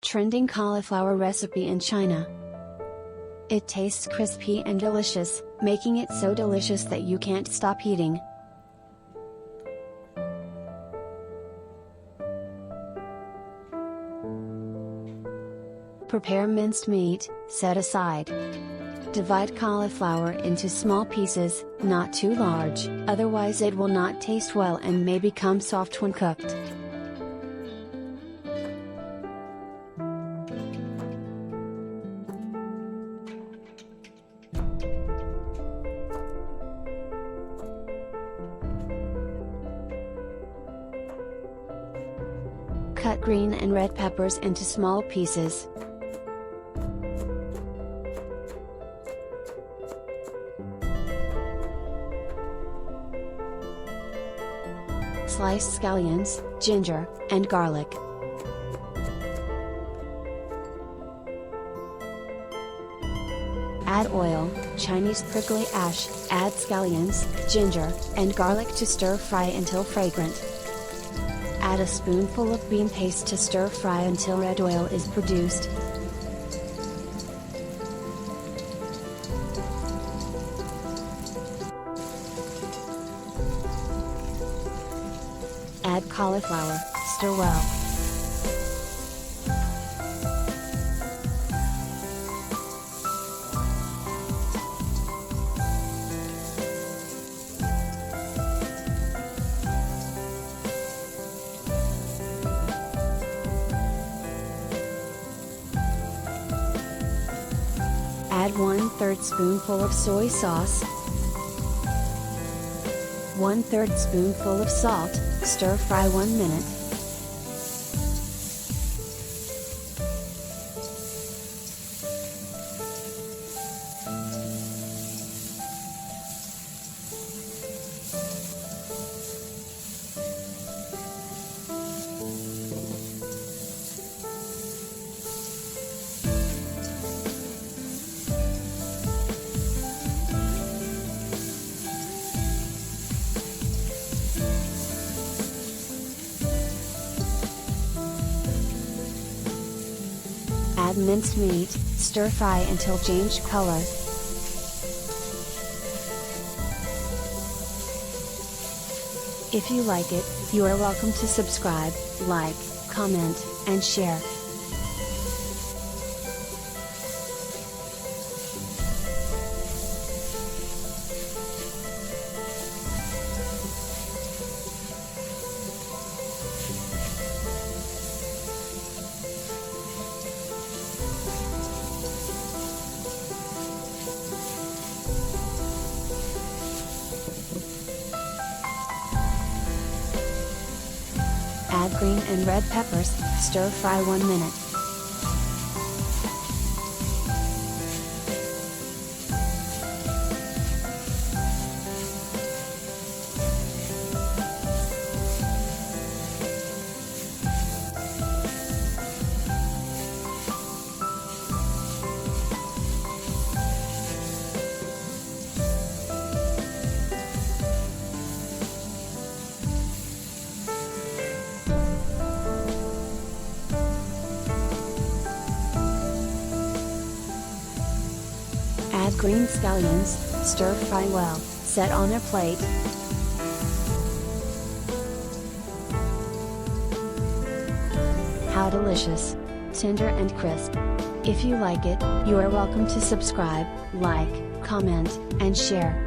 trending cauliflower recipe in China. It tastes crispy and delicious, making it so delicious that you can't stop eating. Prepare minced meat, set aside. Divide cauliflower into small pieces, not too large, otherwise it will not taste well and may become soft when cooked. Cut green and red peppers into small pieces. Slice scallions, ginger, and garlic. Add oil, Chinese prickly ash, add scallions, ginger, and garlic to stir fry until fragrant. Add a spoonful of bean paste to stir fry until red oil is produced. Add cauliflower, stir well. Add 1/3 spoonful of soy sauce, 1/3 spoonful of salt, stir fry 1 minute. Add minced meat, stir fry until change color. If you like it, you are welcome to subscribe, like, comment, and share. Add green and red peppers, stir fry 1 minute. Add green scallions, stir fry well, set on a plate. How delicious! Tender and crisp. If you like it, you are welcome to subscribe, like, comment, and share.